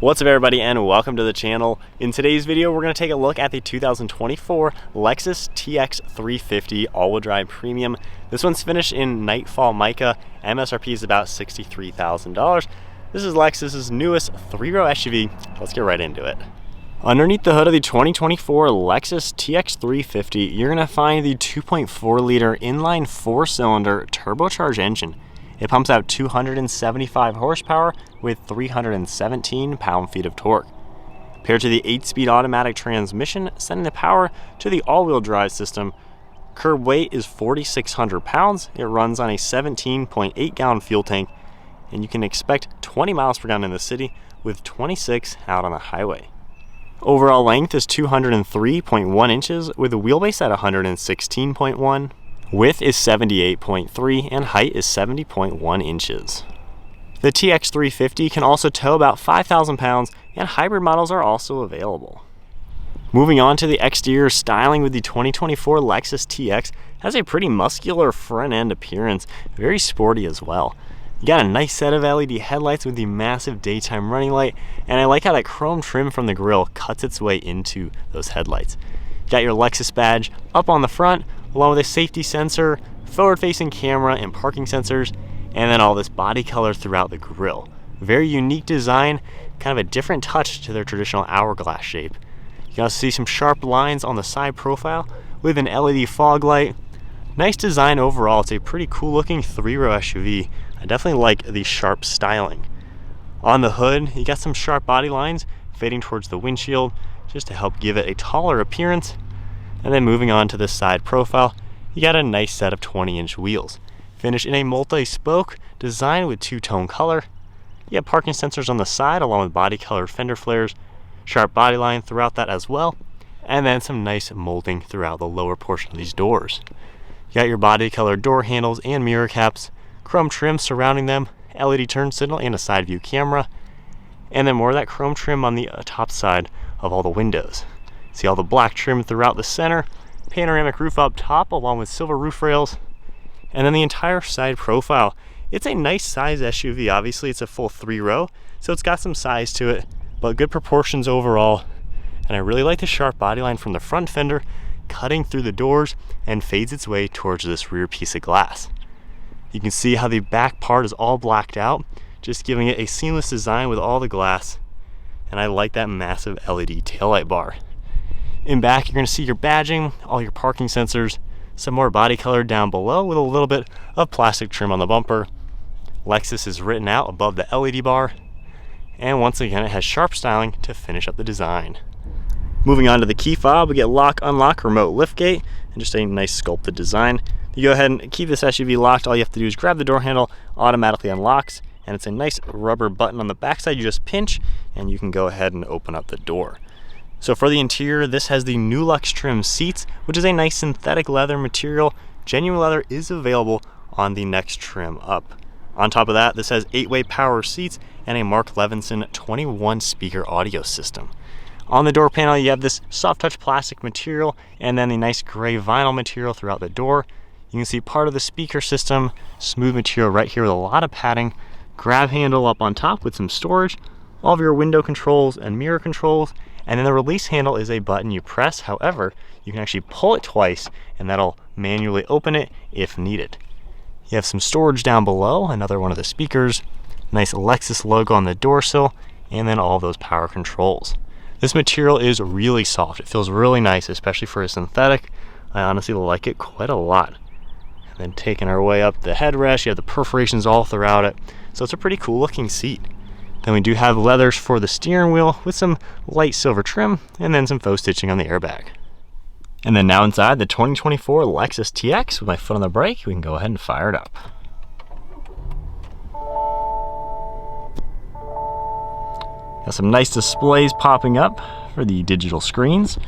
What's up everybody and welcome to the channel. In today's video we're going to take a look at the 2024 Lexus TX350 all-wheel drive premium. This one's finished in Nightfall Mica. MSRP is about $63,000. This is Lexus's newest three-row SUV. Let's get right into it. Underneath the hood of the 2024 Lexus TX350, you're going to find the 2.4 liter inline 4-cylinder turbocharged engine. It pumps out 275 horsepower with 317 pound-feet of torque. Paired to the 8-speed automatic transmission, sending the power to the all-wheel drive system. Curb weight is 4,600 pounds. It runs on a 17.8 gallon fuel tank, and you can expect 20 miles per gallon in the city with 26 out on the highway. Overall length is 203.1 inches with a wheelbase at 116.1. Width is 78.3 and height is 70.1 inches. The TX350 can also tow about 5,000 pounds and hybrid models are also available. Moving on to the exterior styling with the 2024 Lexus TX, has a pretty muscular front end appearance, very sporty as well. You got a nice set of LED headlights with the massive daytime running light, and I like how that chrome trim from the grille cuts its way into those headlights. You got your Lexus badge up on the front, along with a safety sensor, forward-facing camera, and parking sensors, and then all this body color throughout the grille. Very unique design, kind of a different touch to their traditional hourglass shape. You can also see some sharp lines on the side profile with an LED fog light. Nice design overall. It's a pretty cool looking three-row SUV. I definitely like the sharp styling. On the hood, you got some sharp body lines fading towards the windshield just to help give it a taller appearance. And then moving on to the side profile, you got a nice set of 20-inch wheels. Finished in a multi-spoke design with two-tone color. You have parking sensors on the side along with body-colored fender flares, sharp body line throughout that as well, and then some nice molding throughout the lower portion of these doors. You got your body-colored door handles and mirror caps, chrome trim surrounding them, LED turn signal and a side view camera, and then more of that chrome trim on the top side of all the windows. See all the black trim throughout the center, panoramic roof up top along with silver roof rails, and then the entire side profile. It's a nice size SUV. Obviously it's a full three-row, so it's got some size to it, but good proportions overall. And I really like the sharp body line from the front fender cutting through the doors and fades its way towards this rear piece of glass. You can see how the back part is all blacked out, just giving it a seamless design with all the glass. And I like that massive LED taillight bar. In back, you're going to see your badging, all your parking sensors, some more body color down below with a little bit of plastic trim on the bumper. Lexus is written out above the LED bar. And once again, it has sharp styling to finish up the design. Moving on to the key fob, we get lock, unlock, remote liftgate, and just a nice sculpted design. You go ahead and keep this SUV locked. All you have to do is grab the door handle, automatically unlocks, and it's a nice rubber button on the backside. You just pinch, and you can go ahead and open up the door. So for the interior, this has the new Lux trim seats, which is a nice synthetic leather material. Genuine leather is available on the next trim up. On top of that, this has 8-way power seats and a Mark Levinson 21-speaker audio system. On the door panel, you have this soft touch plastic material and then the nice gray vinyl material throughout the door. You can see part of the speaker system, smooth material right here with a lot of padding, grab handle up on top with some storage, all of your window controls and mirror controls, and then the release handle is a button you press. However, you can actually pull it twice and that'll manually open it if needed. You have some storage down below, another one of the speakers, nice Lexus logo on the door sill, and then all those power controls. This material is really soft. It feels really nice, especially for a synthetic. I honestly like it quite a lot. And then taking our way up the headrest, you have the perforations all throughout it. So it's a pretty cool looking seat. Then we do have leathers for the steering wheel with some light silver trim and then some faux stitching on the airbag. And then now inside the 2024 Lexus TX, with my foot on the brake, we can go ahead and fire it up. Got some nice displays popping up for the digital screens.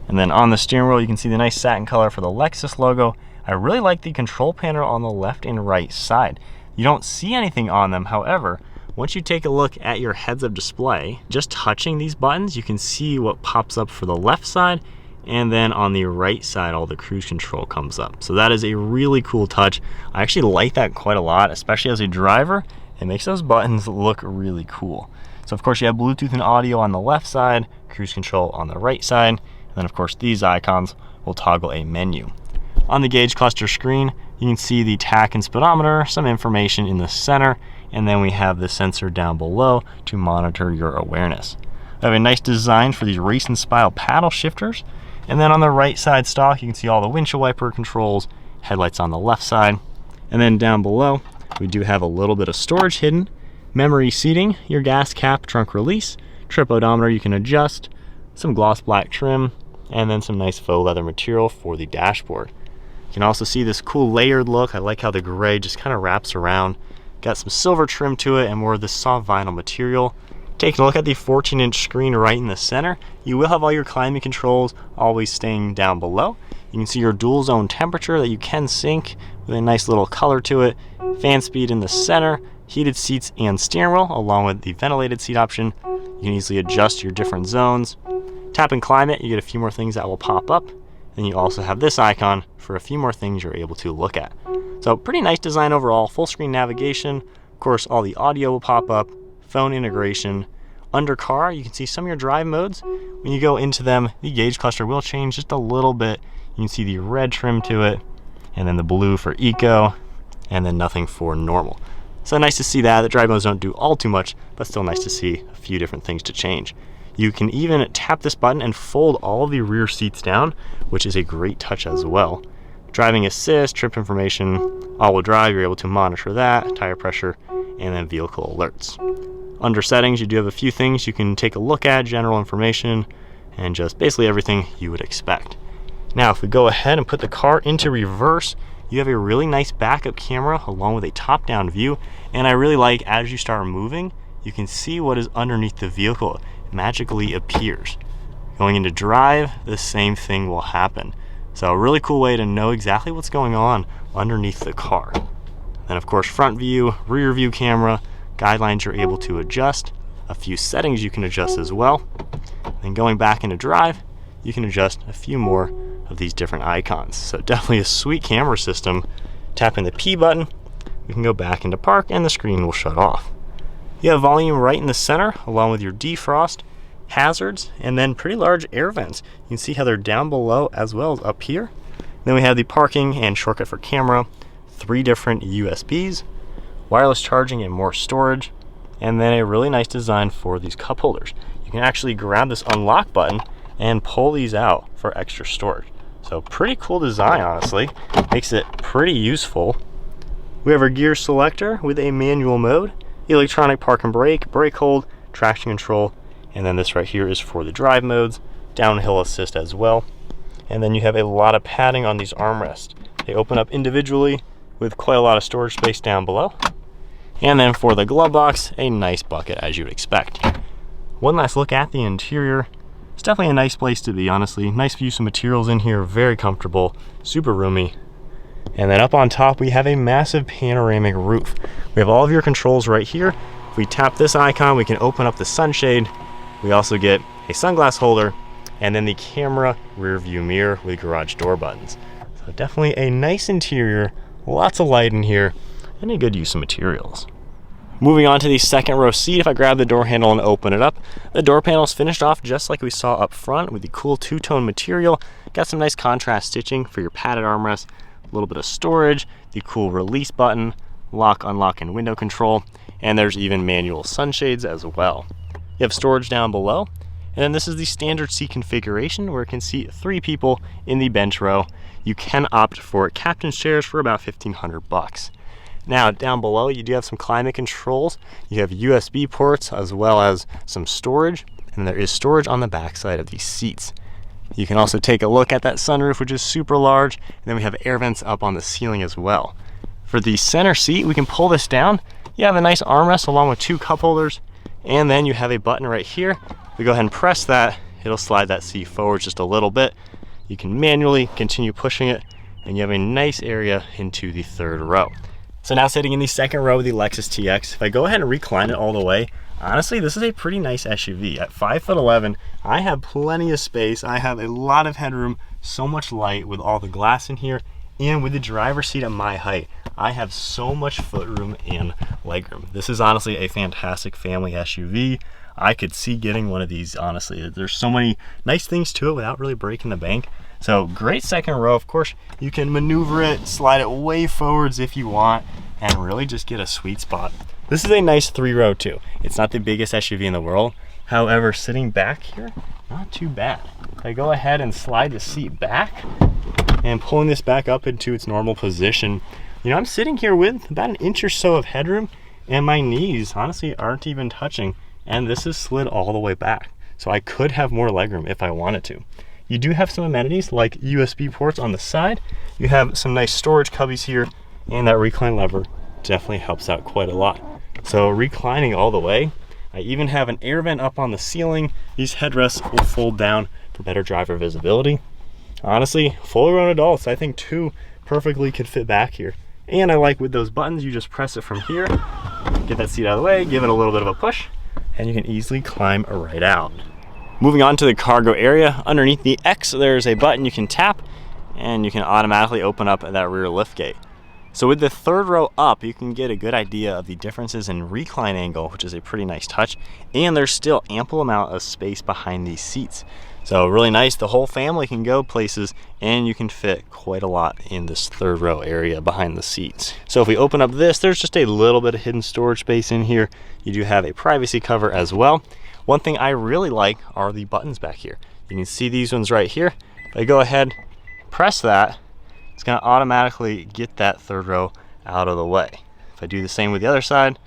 And then on the steering wheel, you can see the nice satin color for the Lexus logo. I really like the control panel on the left and right side. You don't see anything on them, however, once you take a look at your heads-up display, just touching these buttons, you can see what pops up for the left side, and then on the right side, all the cruise control comes up. So that is a really cool touch. I actually like that quite a lot, especially as a driver, It makes those buttons look really cool. So of course you have Bluetooth and audio on the left side, cruise control on the right side, and then of course these icons will toggle a menu. On the gauge cluster screen, you can see the tach and speedometer, some information in the center, and then we have the sensor down below to monitor your awareness. I have a nice design for these racing style paddle shifters, and then on the right side stock you can see all the windshield wiper controls, headlights on the left side, and then down below we do have a little bit of storage hidden, memory seating, your gas cap, trunk release, trip odometer you can adjust, some gloss black trim, and then some nice faux leather material for the dashboard. You can also see this cool layered look. I like how the gray just kind of wraps around. Got some silver trim to it and more of this soft vinyl material. Taking a look at the 14-inch screen right in the center, you will have all your climate controls always staying down below. You can see your dual zone temperature that you can sync with a nice little color to it. Fan speed in the center, heated seats and steering wheel along with the ventilated seat option. You can easily adjust your different zones. Tap in climate, you get a few more things that will pop up. Then you also have this icon for a few more things you're able to look at. So pretty nice design overall, full screen navigation. Of course, all the audio will pop up, phone integration. Under car, you can see some of your drive modes. When you go into them, the gauge cluster will change just a little bit. You can see the red trim to it, and then the blue for eco, and then nothing for normal. So nice to see that. The drive modes don't do all too much, but still nice to see a few different things to change. You can even tap this button and fold all of the rear seats down, which is a great touch as well. Driving assist, trip information, all-wheel drive, you're able to monitor that, tire pressure, and then vehicle alerts. Under settings, you do have a few things you can take a look at, general information, and just basically everything you would expect. Now, if we go ahead and put the car into reverse, you have a really nice backup camera along with a top-down view, and I really like as you start moving, you can see what is underneath the vehicle. It magically appears. Going into drive, the same thing will happen. So a really cool way to know exactly what's going on underneath the car. Then of course front view, rear view camera, guidelines you're able to adjust, a few settings you can adjust as well. Then going back into drive, you can adjust a few more of these different icons. So definitely a sweet camera system. Tapping the P button, we can go back into park and the screen will shut off. You have volume right in the center along with your defrost, hazards, and then pretty large air vents. You can see how they're down below as well as up here. Then we have the parking and shortcut for camera, 3 different USBs, wireless charging and more storage, and then a really nice design for these cup holders. You can actually grab this unlock button and pull these out for extra storage. So pretty cool design, honestly. Makes it pretty useful. We have our gear selector with a manual mode, electronic park and brake, brake hold, traction control, and then this right here is for the drive modes, downhill assist as well. And then you have a lot of padding on these armrests. They open up individually with quite a lot of storage space down below. And then for the glove box, a nice bucket as you would expect. One last look at the interior. It's definitely a nice place to be, honestly. Nice use of materials in here, very comfortable, super roomy. And then up on top, we have a massive panoramic roof. We have all of your controls right here. If we tap this icon, we can open up the sunshade. We also get a sunglass holder and then the camera rear view mirror with garage door buttons. So definitely a nice interior, lots of light in here, and a good use of materials. Moving on to the second row seat, if I grab the door handle and open it up, the door panel is finished off just like we saw up front with the cool two-tone material. Got some nice contrast stitching for your padded armrest, a little bit of storage, the cool release button, lock, unlock, and window control, and there's even manual sunshades as well. You have storage down below, and then this is the standard seat configuration where it can seat 3 people in the bench row. You can opt for captain's chairs for about $1,500. Now down below you do have some climate controls. You have USB ports as well as some storage, and there is storage on the back side of these seats. You can also take a look at that sunroof, which is super large, and then we have air vents up on the ceiling as well. For the center seat, we can pull this down. You have a nice armrest along with 2 cup holders, and then you have a button right here. If we go ahead and press that, it'll slide that seat forward just a little bit. You can manually continue pushing it, and you have a nice area into the 3rd row. So now sitting in the 2nd row of the Lexus TX, if I go ahead and recline it all the way, honestly, this is a pretty nice SUV. At 5'11", I have plenty of space. I have a lot of headroom, so much light with all the glass in here, and with the driver's seat at my height, I have so much footroom and legroom. This is honestly a fantastic family SUV. I could see getting one of these, honestly. There's so many nice things to it without really breaking the bank. So great second row. Of course, you can maneuver it, slide it way forwards if you want, and really just get a sweet spot. This is a nice 3-row too. It's not the biggest SUV in the world. However, sitting back here, not too bad. I go ahead and slide the seat back and pulling this back up into its normal position. You know, I'm sitting here with about an inch or so of headroom, and my knees honestly aren't even touching, and this is slid all the way back. So I could have more legroom if I wanted to. You do have some amenities like USB ports on the side. You have some nice storage cubbies here, and that recline lever definitely helps out quite a lot. So reclining all the way, I even have an air vent up on the ceiling. These headrests will fold down for better driver visibility. Honestly, fully grown adults, I think 2 perfectly could fit back here. And I like with those buttons, you just press it from here, get that seat out of the way, give it a little bit of a push, and you can easily climb right out. Moving on to the cargo area, underneath the X, there's a button you can tap, and you can automatically open up that rear liftgate. So with the 3rd row up, you can get a good idea of the differences in recline angle, which is a pretty nice touch, and there's still ample amount of space behind these seats. So really nice, the whole family can go places, and you can fit quite a lot in this 3rd row area behind the seats. So if we open up this, there's just a little bit of hidden storage space in here. You do have a privacy cover as well. One thing I really like are the buttons back here. You can see these ones right here. If I go ahead, press that, it's gonna automatically get that 3rd row out of the way. If I do the same with the other side,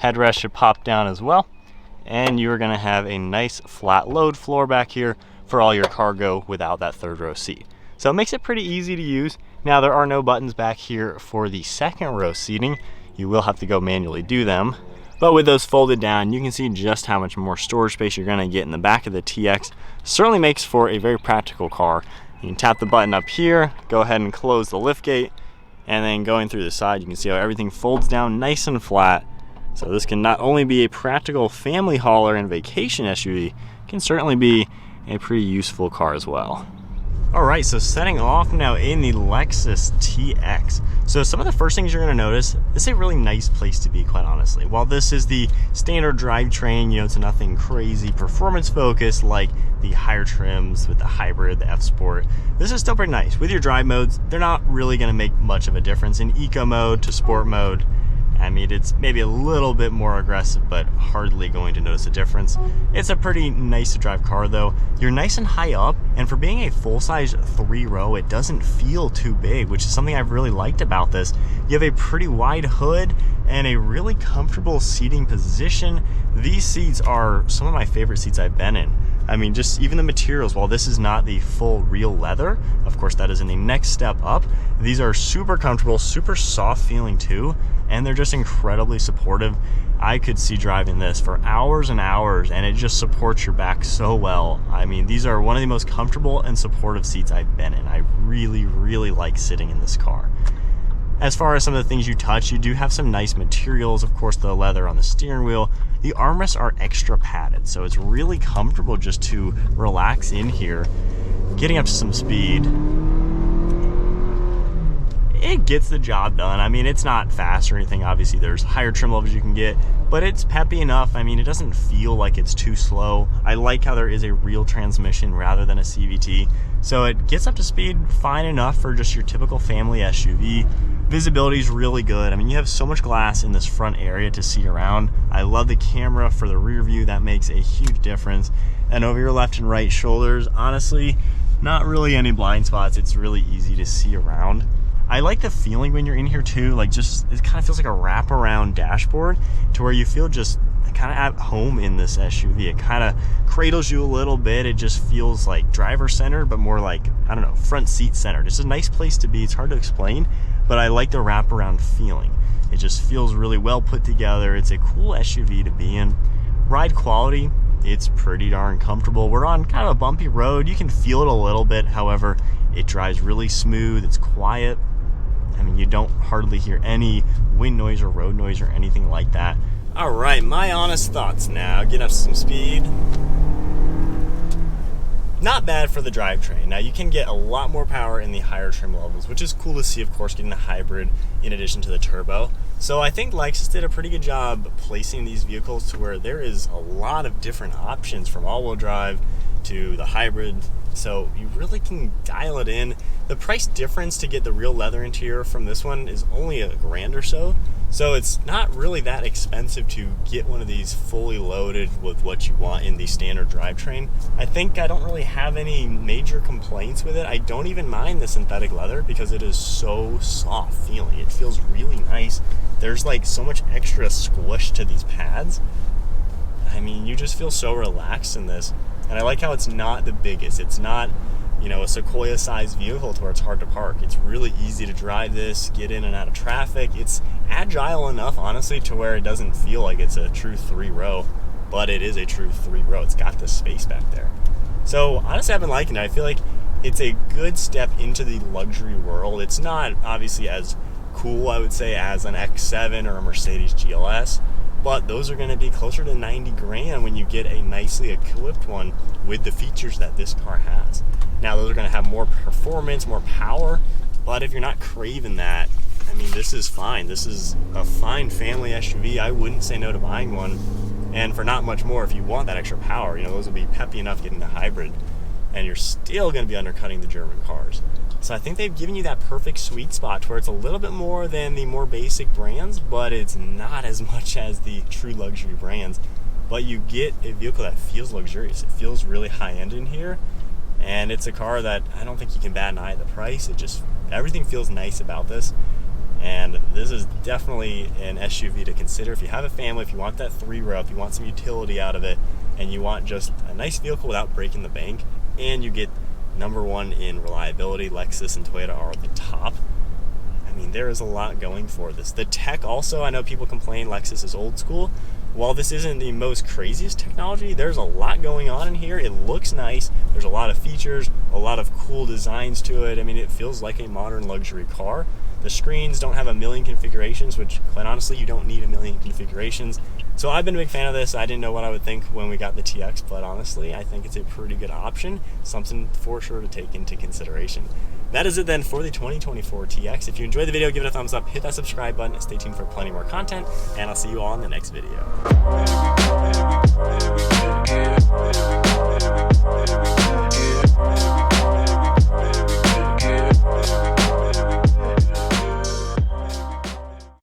headrest should pop down as well, and you're gonna have a nice flat load floor back here for all your cargo without that 3rd row seat. So it makes it pretty easy to use. Now there are no buttons back here for the 2nd row seating. You will have to go manually do them. But with those folded down, you can see just how much more storage space you're gonna get in the back of the TX. Certainly makes for a very practical car. You can tap the button up here, go ahead and close the liftgate, and then going through the side, you can see how everything folds down nice and flat. So this can not only be a practical family hauler and vacation SUV, it can certainly be a pretty useful car as well. All right, so setting off now in the Lexus TX. So some of the first things you're gonna notice, this is a really nice place to be, quite honestly. While this is the standard drivetrain, you know, it's nothing crazy performance focused like the higher trims with the hybrid, the F Sport. This is still pretty nice. With your drive modes, they're not really gonna make much of a difference. In eco mode to sport mode, I mean, it's maybe a little bit more aggressive, but hardly going to notice a difference. It's a pretty nice to drive car though. You're nice and high up, and for being a full-size 3-row, it doesn't feel too big, which is something I've really liked about this. You have a pretty wide hood and a really comfortable seating position. These seats are some of my favorite seats I've been in. I mean, just even the materials, while this is not the full real leather, of course that is in the next step up, these are super comfortable, super soft feeling too, and they're just incredibly supportive. I could see driving this for hours and hours, and it just supports your back so well. I mean, these are one of the most comfortable and supportive seats I've been in. I really, really like sitting in this car. As far as some of the things you touch, you do have some nice materials. Of course, the leather on the steering wheel. The armrests are extra padded, so it's really comfortable just to relax in here. Getting up to some speed, it gets the job done. I mean, it's not fast or anything. Obviously, there's higher trim levels you can get, but it's peppy enough. I mean, it doesn't feel like it's too slow. I like how there is a real transmission rather than a CVT. So it gets up to speed fine enough for just your typical family SUV. Visibility is really good. I mean, you have so much glass in this front area to see around. I love the camera for the rear view. That makes a huge difference. And over your left and right shoulders, honestly, not really any blind spots. It's really easy to see around. I like the feeling when you're in here too, like just, it kind of feels like a wraparound dashboard to where you feel just kind of at home in this SUV. It kind of cradles you a little bit. It just feels like driver centered, but more like, I don't know, front seat centered. It's a nice place to be. It's hard to explain, but I like the wraparound feeling. It just feels really well put together. It's a cool SUV to be in. Ride quality, it's pretty darn comfortable. We're on kind of a bumpy road. You can feel it a little bit. However, it drives really smooth. It's quiet. I mean, you don't hardly hear any wind noise or road noise or anything like that. All right, my honest thoughts now. Get up to some speed. not bad for the drivetrain. Now you can get a lot more power in the higher trim levels, which is cool to see, of course, getting the hybrid in addition to the turbo. So I think Lexus did a pretty good job placing these vehicles to where there is a lot of different options, from all-wheel drive to the hybrid, so you really can dial it in. The price difference to get the real leather interior from this one is only $1,000 or so, so it's not really that expensive to get one of these fully loaded with what you want in the standard drivetrain. I think I don't really have any major complaints with it. I don't even mind the synthetic leather because it is so soft feeling. It feels really nice. There's like so much extra squish to these pads. I mean, you just feel so relaxed in this. And I like how it's not the biggest. It's not, you know, a Sequoia-sized vehicle to where it's hard to park. It's really easy to drive this, get in and out of traffic. It's agile enough, honestly, to where it doesn't feel like it's a true 3-row, but it is a true 3-row. It's got the space back there. So honestly, I've been liking it. I feel like it's a good step into the luxury world. It's not obviously as cool, I would say, as an X7 or a Mercedes GLS, but those are going to be closer to 90 grand when you get a nicely equipped one with the features that this car has. Now, those are going to have more performance, more power, but if you're not craving that, I mean, this is fine. This is a fine family SUV. I wouldn't say no to buying one, and for not much more, if you want that extra power, you know, those will be peppy enough getting the hybrid, and you're still going to be undercutting the German cars. So I think they've given you that perfect sweet spot where it's a little bit more than the more basic brands, but it's not as much as the true luxury brands. But you get a vehicle that feels luxurious. It feels really high-end in here, and it's a car that I don't think you can bat an eye at the price. It just, everything feels nice about this, and this is definitely an SUV to consider if you have a family, if you want that 3-row, if you want some utility out of it, and you want just a nice vehicle without breaking the bank, and you get #1 in reliability. Lexus and Toyota are at the top. I mean, there is a lot going for this. The tech also, I know people complain Lexus is old school. While this isn't the most craziest technology, there's a lot going on in here. It looks nice. There's a lot of features, a lot of cool designs to it. I mean, it feels like a modern luxury car. The screens don't have a million configurations, which quite honestly, you don't need a million configurations. So I've been a big fan of this. I didn't know what I would think when we got the TX, but honestly, I think it's a pretty good option. Something for sure to take into consideration. That is it then for the 2024 TX. If you enjoyed the video, give it a thumbs up, hit that subscribe button, stay tuned for plenty more content, and I'll see you all in the next video.